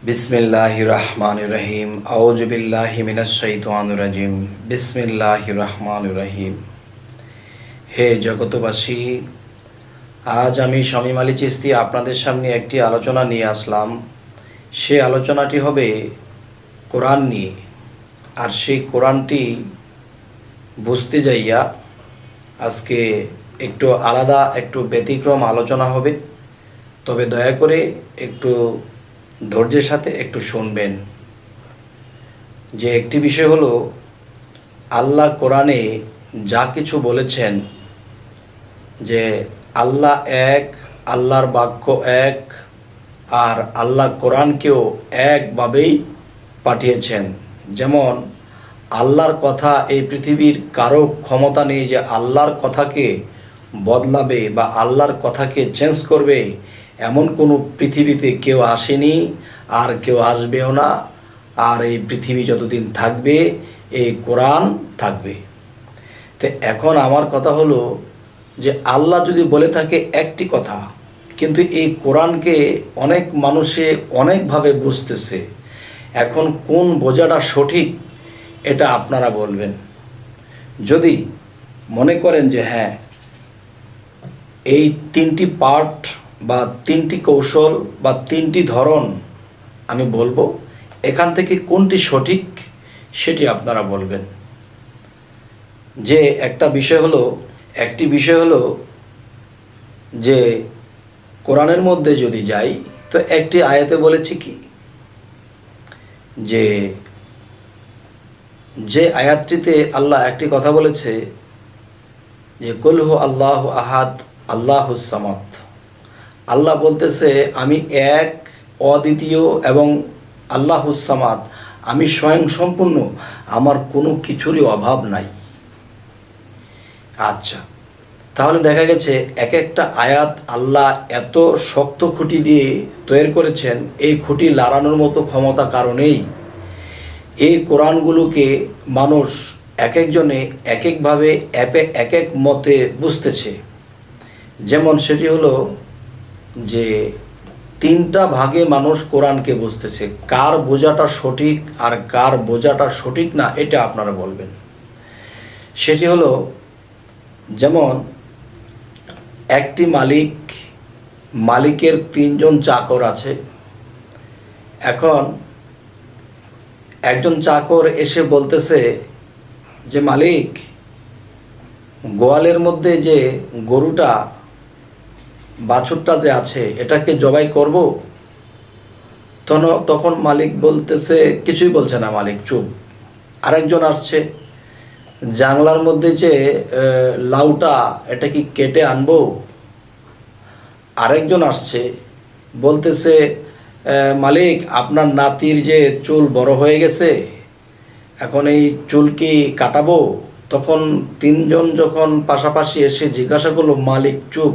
বিসমিল্লাহির রহমানির রহিম। আউযু বিল্লাহি মিনাশ শাইতানির রাজিম। বিসমিল্লাহির রহমানির রহিম। হে জগতবাসী, আজ আমি শামীম আলী চিশতি আপনাদের সামনে একটি আলোচনা নিয়ে আসলাম। সে আলোচনাটি হবে কোরআন নিয়ে। আর সেই কোরআনটি বুঝতে যাইয়া আজকে একটু আলাদা, একটু ব্যতিক্রম আলোচনা হবে। তবে দয়া করে একটু ধৈর্যের সাথে একটু শুনবেন। যে একটি বিষয় হলো, আল্লাহ কোরআনে যা কিছু বলেছেন যে আল্লাহ এক, আল্লাহর বাক্য এক, আর আল্লাহ কোরআনকেও একভাবেই পাঠিয়েছেন। যেমন আল্লাহর কথা এই পৃথিবীর কারো ক্ষমতা নেই যে আল্লাহর কথাকে বদলাবে বা আল্লাহর কথাকে চেঞ্জ করবে। এমন কোনো পৃথিবীতে কেউ আসেনি, আর কেউ আসবেও না। আর এই পৃথিবী যতদিন থাকবে এই কোরআন থাকবে। তো এখন আমার কথা হলো যে আল্লাহ যদি বলে থাকে একটি কথা, কিন্তু এই কোরআনকে অনেক মানুষে অনেকভাবে বুঝতেছে। এখন কোন বোঝাটা সঠিক এটা আপনারা বলবেন। যদি মনে করেন যে হ্যাঁ, এই তিনটি পার্ট বা তিনটি কৌশল বা তিনটি ধরন আমি বলবো, এখান থেকে কোনটি সঠিক সেটি আপনারা বলবেন। যে একটি বিষয় হলো যে কোরআনের মধ্যে যদি যাই, তো একটি আয়াতে বলেছি কি যে আয়াতটিতে আল্লাহ একটি কথা বলেছে যে কুল হু আল্লাহু আহাদ আল্লাহুস সামাদ। আল্লাহ বলতেছে আমি এক, অদ্বিতীয় এবং আল্লাহুস সামাদ, আমি স্বয়ং সম্পূর্ণ, আমার কোনো কিছুরই অভাব নাই। আচ্ছা, তাহলে দেখা গেছে এক একটা আয়াত আল্লাহ এত শক্ত খুঁটি দিয়ে তৈরি করেছেন, এই খুঁটি লাড়ানোর মতো ক্ষমতা কারণেই এই কোরআনগুলোকে মানুষ এক একজনে এক একভাবে এক এক মতে বুঝতেছে। যেমন সেটি হলো যে তিনটা ভাগে মানুষ কোরআনকে বুঝতেছে। কার বোঝাটা সঠিক আর কার বোঝাটা সঠিক না এটা আপনারা বলবেন। সেটি হলো, যেমন একটি মালিকের তিনজন চাকর আছে। এখন একজন চাকর এসে বলতেছে যে মালিক, গোয়ালের মধ্যে যে গরুটা, বাছুরটা যে আছে, এটাকে জবাই করব। তখন মালিক বলতেছে, কিছুই বলছে না, মালিক চুপ। আরেকজন আসছে, জাংলার মধ্যে যে লাউটা, এটা কি কেটে আনবো? আরেকজন আসছে, বলতেছে মালিক আপনার নাতির যে চুল বড় হয়ে গেছে, এখন এই চুল কি কাটাবো? তখন তিনজন যখন পাশাপাশি এসে জিজ্ঞাসা করলো, মালিক চুপ।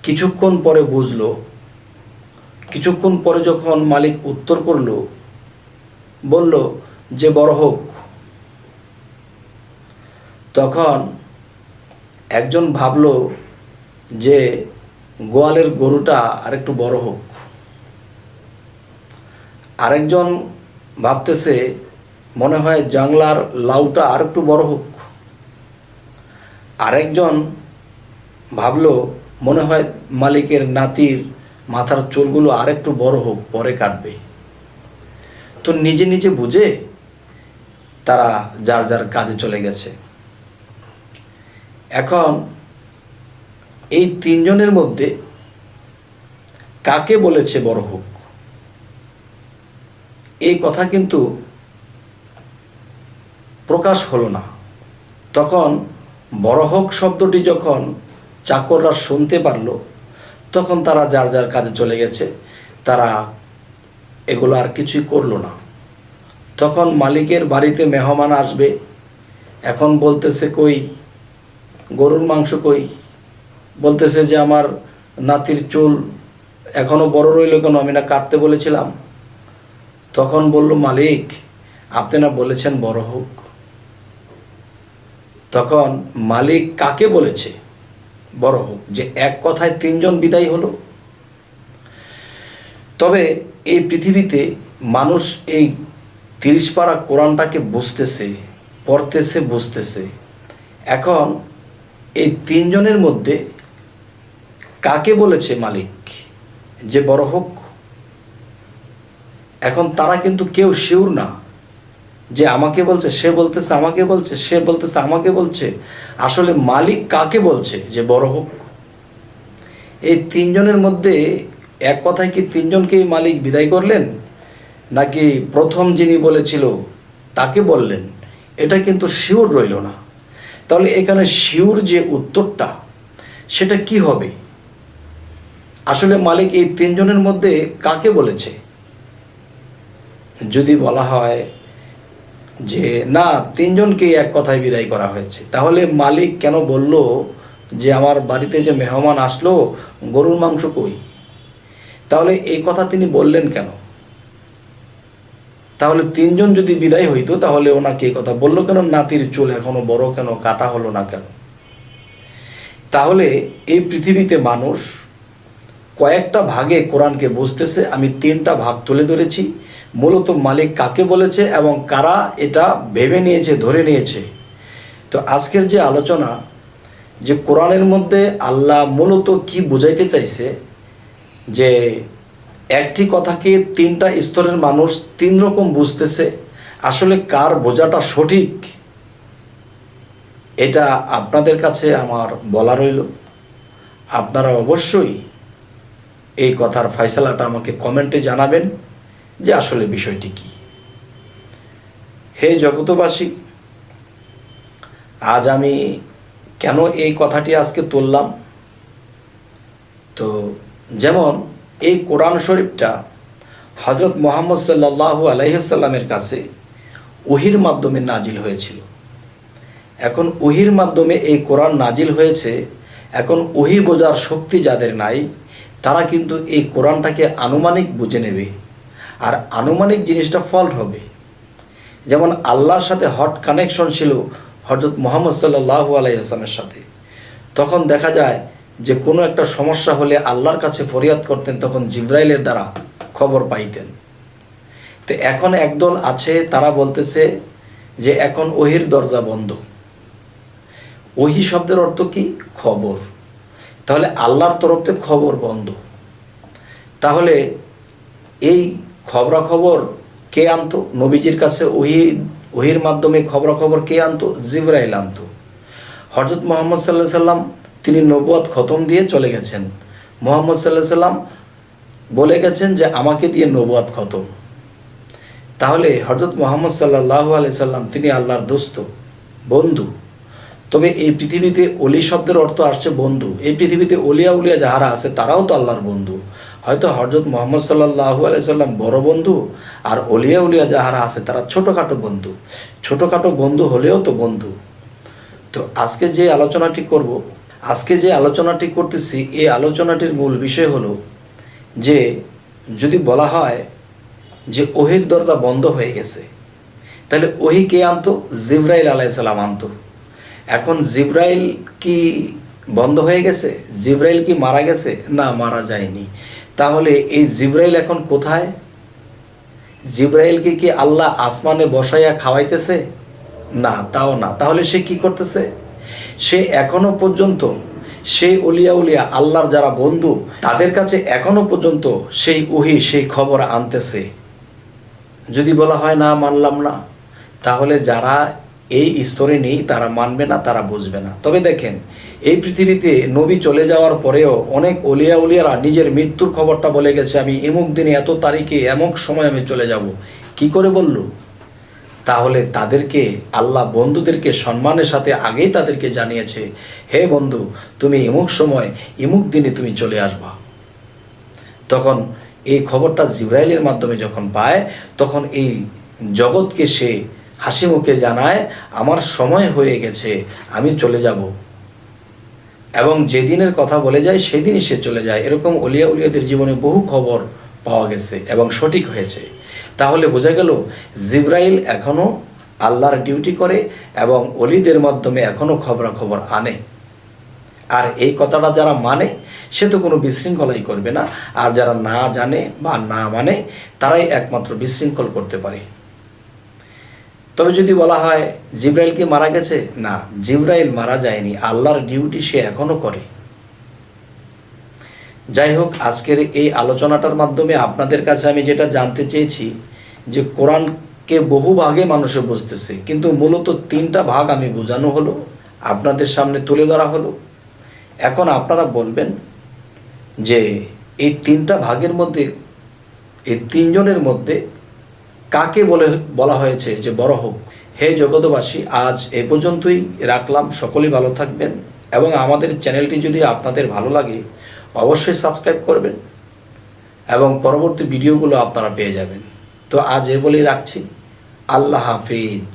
কিছুক্ষণ পরে বুঝলো, কিছুক্ষণ পরে যখন মালিক উত্তর করলো, বলল যে বড় হোক। তখন একজন ভাবলো যে গোয়ালের গরুটা আরেকটু বড় হোক। আরেকজন ভাবতেছে মনে হয় জাংলার লাউটা আরেকটু বড় হোক। আরেকজন ভাবলো মনে হয় মালিকের নাতির মাথার চুলগুলো আরেকটু বড় হোক, পরে কাটবে। তো নিজে নিজে বুঝে তারা যার যার কাজে চলে গেছে। এখন এই তিনজনের মধ্যে কাকে বলেছে বড় হোক, এই কথা কিন্তু প্রকাশ হলো না। তখন বড় হোক শব্দটি যখন চাকররা শুনতে পারলো, তখন তারা যার যার কাজে চলে গেছে। তারা এগুলো আর কিছুই করলো না। তখন মালিকের বাড়িতে মেহমান আসবে। এখন বলতেছে কই গরুর মাংস কই? বলতেছে যে আমার নাতির চুল এখনো বড় রইল কেন, আমি না কাটতে বলেছিলাম। তখন বলল মালিক আপনি না বলেছেন বড় হোক। তখন মালিক কাকে বলেছে বড় হোক, যে এক কথায় তিনজন বিদায় হলো? তবে এই পৃথিবীতে মানুষ এই 30 পারা কোরআনটাকে বুঝতেছে, পড়তেছে, বুঝতেছে। এখন এই তিনজনের মধ্যে কাকে বলেছে মালিক যে বড় হোক? এখন তারা কিন্তু কেউ শিওর না যে আমাকে বলছে, সে বলতেছে আমাকে বলছে, সে বলতেছে আমাকে বলছে। আসলে মালিক কাকে বলছে যে বড় হোক? এই তিনজনের মধ্যে এক কথায় কি তিনজনকেই মালিক বিদায় করলেন, নাকি প্রথম যিনি বলেছিল তাকে বললেন? এটা কিন্তু শিওর রইল না। তাহলে এখানে শিওর যে উত্তরটা সেটা কি হবে? আসলে মালিক এই তিনজনের মধ্যে কাকে বলেছে? যদি বলা হয় যে না, তিনজনকেই এক কথায় বিদায় করা হয়েছে, তাহলে মালিক কেন বলল যে আমার বাড়িতে যে মেহমান আসলো গরুর মাংস কই? তাহলে এই কথা তিনি বললেন কেন? তাহলে তিনজন যদি বিদায় হইতো তাহলে ওনাকে এই কথা বললো কেন? নাতির চুল এখনো বড় কেন, কাটা হলো না কেন? তাহলে এই পৃথিবীতে মানুষ কয়েকটা ভাগে কোরআনকে বুঝতেছে। আমি 3টা ভাগ তুলে ধরেছি। মূলত মালিক কাকে বলেছে এবং কারা এটা ভেবে নিয়েছে, ধরে নিয়েছে। তো আজকের যে আলোচনা, যে কোরআনের মধ্যে আল্লাহ মূলত কি বোঝাইতে চাইছে, যে একটি কথাকে 3টা স্তরের মানুষ 3 রকম বুঝতেছে। আসলে কার বোঝাটা সঠিক, এটা আপনাদের কাছে আমার বলা রইল। আপনারা অবশ্যই এই কথার ফয়সালাটা আমাকে কমেন্টে জানাবেন যে আসলে বিষয়টি কি। হে জগতবাসী, আজ আমি কেন এই কথাটি আজকে তুললাম? তো যেমন এই কোরআন শরীফটা হযরত মুহাম্মদ সাল্লাল্লাহু আলাইহি ওয়াসাল্লামের কাছে ওহীর মাধ্যমে নাজিল হয়েছিল। এখন ওহীর মাধ্যমে এই কোরআন নাজিল হয়েছে। এখন ওহী বোঝার শক্তি যাদের নাই, তারা কিন্তু এই কোরআনটাকে আনুমানিক বুঝে নেবে, আর আনুমানিক জিনিসটা ফল্ট হবে। যেমন আল্লাহর সাথে হট কানেকশন ছিল হযরত মুহাম্মদ সাল্লাল্লাহু আলাইহি ওয়াসাল্লামের সাথে। তখন দেখা যায় যে কোনো একটা সমস্যা হলে আল্লাহর কাছে ফরিয়াদ করতেন, তখন জিবরাইলের দ্বারা খবর পাইতেন। তো এখন একদল আছে, তারা বলতেছে যে এখন ওহীর দরজা বন্ধ। ওহী শব্দের অর্থ কি? খবর। তাহলে আল্লাহর তরফ থেকে খবর বন্ধ। তাহলে এই খবরাখবর কে আনতো? নবীজির কাছে ওহীর মাধ্যমে খবরাখবর কে আনতো? জিবরাইল আনতো। হযরত মুহাম্মদ সাল্লাল্লাহু আলাইহি সাল্লাম তিনি নবুয়ত খতম দিয়ে চলে গেছেন। মুহাম্মদ সাল্লাল্লাহু আলাইহি সাল্লাম বলে গেছেন যে আমাকে দিয়ে নবুয়ত খতম। তাহলে হযরত মুহাম্মদ সাল্লাল্লাহু আলাইহি সাল্লাম তিনি আল্লাহর দোস্ত, বন্ধু। তবে এই পৃথিবীতে অলি শব্দের অর্থ আসছে বন্ধু। এই পৃথিবীতে অলিয়া উলিয়া যাহারা আছে তারাও তো আল্লাহর বন্ধু। হয়তো হযরত মুহাম্মদ সাল্লাল্লাহু আলাইহি সাল্লাম বড় বন্ধু, আর অলিয়া উলিয়া যাহারা আছে তারা ছোটোখাটো বন্ধু। ছোটোখাটো বন্ধু হলেও তো বন্ধু। তো আজকে যে আলোচনাটি করতেছি, এই আলোচনাটির মূল বিষয় হলো যে যদি বলা হয় যে ওহীর দরজা বন্ধ হয়ে গেছে, তাহলে ওহী কে আনতো? জিবরাইল আলাইহিস সালাম আনতো। এখন জিবরাইল কি বন্ধ হয়ে গেছে? জিবরাইল কি মারা গেছে? না, মারা যায়নি। তাহলে এই জিবরাইল এখন কোথায়? জিবরাইলকে কি আল্লাহ আসমানে বসাইয়া খাওয়াইতেছে? না, তাও না। তাহলে সে কি করতেছে? সে এখনো পর্যন্ত সেই অলিয়া উলিয়া আল্লাহর যারা বন্ধু, তাদের কাছে এখনো পর্যন্ত সেই ওহী, সেই খবর আনতেছে। যদি বলা হয় না, মানলাম না, তাহলে যারা এই স্তরে নেই তারা মানবে না, তারা বুঝবে না। তবে দেখেন, এই পৃথিবীতে নবী চলে যাওয়ার পরেও অনেক অলিয়া উলিয়ারা নিজের মৃত্যুর খবরটা বলে গেছে। আমি এমুক দিনে এত তারিখে এমক সময় আমি চলে যাব। কি করে বলল? তাহলে তাদেরকে আল্লাহ বন্ধুদেরকে সম্মানের সাথে আগেই তাদেরকে জানিয়েছে, হে বন্ধু, তুমি এমুক সময় এমুক দিনে তুমি চলে আসবা। তখন এই খবরটা জিবরাইলের মাধ্যমে যখন পায়, তখন এই জগৎকে সে হাসি মুখে জানায়, আমার সময় হয়ে গেছে, আমি চলে যাব। এবং যেদিনের কথা বলে যায় সেদিনই সে চলে যায়। এরকম অলিয়া উলিয়াদের জীবনে বহু খবর পাওয়া গেছে এবং সঠিক হয়েছে। তাহলে বোঝা গেল জিবরাইল এখনও আল্লাহর ডিউটি করে এবং অলিদের মাধ্যমে এখনও খবরাখবর আনে। আর এই কথাটা যারা মানে সে তো কোনো বিশৃঙ্খলাই করবে না, আর যারা না জানে বা না মানে তারাই একমাত্র বিশৃঙ্খল করতে পারে। তবে যদি বলা হয় জিব্রাইল কি মারা গেছে, না, জিব্রাইল মারা যায়নি, আল্লাহর ডিউটি সে এখনো করে। যাই হোক, আজকের এই আলোচনাটার মাধ্যমে আপনাদের কাছে আমি যেটা জানতে চেয়েছি যে কোরআনকে বহু ভাগে মানুষে বুঝতেছে, কিন্তু মূলত 3টা ভাগ আমি বোঝানো হলো, আপনাদের সামনে তুলে ধরা হলো। এখন আপনারা বলবেন যে এই 3টা ভাগের মধ্যে, এই 3 জনের মধ্যে কাকে বলা হয়েছে যে বড় হোক। হে জগতবাসী, আজ এ পর্যন্তই রাখলাম। সকলেই ভালো থাকবেন, এবং আমাদের চ্যানেলটি যদি আপনাদের ভালো লাগে অবশ্যই সাবস্ক্রাইব করবেন, এবং পরবর্তী ভিডিওগুলো আপনারা পেয়ে যাবেন। তো আজ এ বলেই রাখছি। আল্লাহ হাফিজ।